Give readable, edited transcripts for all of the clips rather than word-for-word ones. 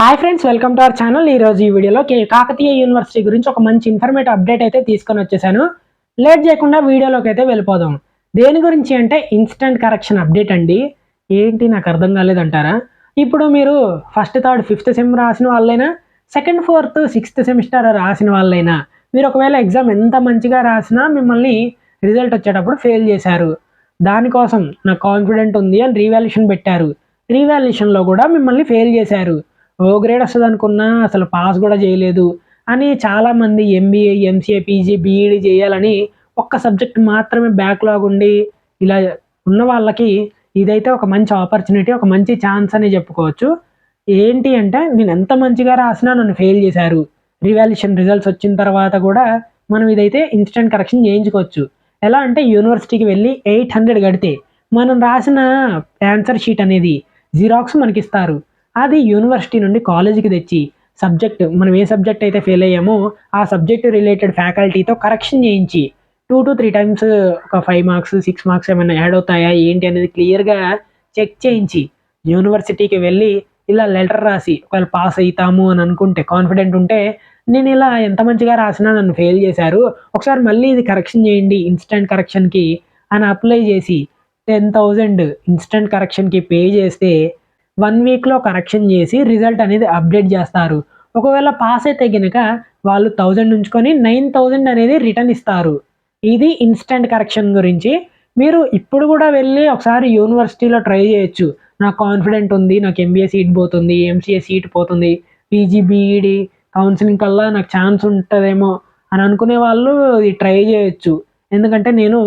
Hi friends, welcome to our channel. ఈరోజు ఈ వీడియోలో కాకతీయ యూనివర్సిటీ గురించి ఒక మంచి ఇన్ఫర్మేటివ్ అప్డేట్ అయితే తీసుకొని వచ్చేసాను. లేట్ చేయకుండా వీడియోలోకి అయితే వెళ్ళిపోదాం. దేని గురించి అంటే ఇన్స్టెంట్ కరెక్షన్ అప్డేట్ అండి. ఏంటి నాకు అర్థం కాలేదంటారా? ఇప్పుడు మీరు ఫస్ట్, థర్డ్, ఫిఫ్త్ సెమ్ రాసిన వాళ్ళైనా, సెకండ్, ఫోర్త్, సిక్స్త్ సెమిస్టర్ రాసిన వాళ్ళైనా, మీరు ఒకవేళ ఎగ్జామ్ ఎంత మంచిగా రాసినా మిమ్మల్ని రిజల్ట్ వచ్చేటప్పుడు ఫెయిల్ చేశారు. దానికోసం నాకు కాన్ఫిడెంట్ ఉంది అని రీవాల్యుయేషన్ పెట్టారు. రీవాల్యుయేషన్లో కూడా మిమ్మల్ని ఫెయిల్ చేశారు. ఓ గ్రేడ్ వస్తుంది అనుకున్నా అసలు పాస్ కూడా చేయలేదు అని చాలామంది ఎంబీఏ, ఎంసీఏ, పీజీ, బీఈడీ చేయాలని ఒక్క సబ్జెక్ట్ మాత్రమే బ్యాక్లాగ్ ఉండి ఇలా ఉన్న వాళ్ళకి ఇదైతే ఒక మంచి ఆపర్చునిటీ, ఒక మంచి ఛాన్స్ అని చెప్పుకోవచ్చు. ఏంటి అంటే నేను ఎంత మంచిగా రాసినా నన్ను ఫెయిల్ చేశారు. రివాల్యుయేషన్ రిజల్ట్స్ వచ్చిన తర్వాత కూడా మనం ఇదైతే ఇన్స్టెంట్ కరెక్షన్ చేయించుకోవచ్చు. ఎలా అంటే యూనివర్సిటీకి వెళ్ళి 800 కడితే మనం రాసిన ఆన్సర్ షీట్ అనేది జిరాక్స్ మనకిస్తారు. అది యూనివర్సిటీ నుండి కాలేజీకి తెచ్చి మనం ఏ సబ్జెక్ట్ అయితే ఫెయిల్ అయ్యామో ఆ సబ్జెక్ట్ రిలేటెడ్ ఫ్యాకల్టీతో కరెక్షన్ చేయించి 2 to 3 టైమ్స్ ఒక 5 మార్క్స్, 6 మార్క్స్ ఏమైనా యాడ్ అవుతాయా ఏంటి అనేది క్లియర్గా చెక్ చేయించి యూనివర్సిటీకి వెళ్ళి ఇలా లెటర్ రాసి ఒకవేళ పాస్ అవుతాము అని అనుకుంటే, కాన్ఫిడెంట్ ఉంటే, నేను ఇలా ఎంత మంచిగా రాసినా నన్ను ఫెయిల్ చేశారు, ఒకసారి మళ్ళీ ఇది కరెక్షన్ చేయండి ఇన్స్టెంట్ కరెక్షన్కి అని అప్లై చేసి 10,000 ఇన్స్టెంట్ కరెక్షన్కి పే చేస్తే 1 వీక్‌లో కరెక్షన్ చేసి రిజల్ట్ అనేది అప్డేట్ చేస్తారు. ఒకవేళ పాస్ అయితే గనక వాళ్ళు 1000 ఉంచుకొని 9000 అనేది రిటర్న్ ఇస్తారు. ఇది ఇన్‌స్టంట్ కరెక్షన్ గురించి. మీరు ఇప్పుడు కూడా వెళ్ళి ఒకసారి యూనివర్సిటీలో ట్రై చేయొచ్చు. నాకు కాన్ఫిడెంట్ ఉంది. నాకు ఎంబీఏ సీట్ పోతుంది, ఎంసీఏ సీట్ పోతుంది, పీజీ, బీఈడీ కౌన్సెలింగ్ కల్లా నాకు ఛాన్స్ ఉంటదేమో అని అనుకునే వాళ్ళు ఇది ట్రై చేయొచ్చు. ఎందుకంటే నేను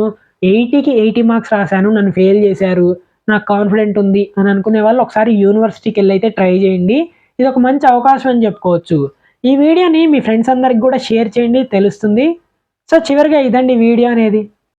80కి 80 మార్క్స్ రాసాను. నన్ను ఫెయిల్ చేశారు. నాకు కాన్ఫిడెంట్ ఉంది అని అనుకునే వాళ్ళు ఒకసారి యూనివర్సిటీకి వెళ్ళైతే ట్రై చేయండి. ఇది ఒక మంచి అవకాశం అని చెప్పుకోవచ్చు. ఈ వీడియోని మీ ఫ్రెండ్స్ అందరికి కూడా షేర్ చేయండి, తెలుస్తుంది. సో చివరిగా ఇదండి వీడియో అనేది.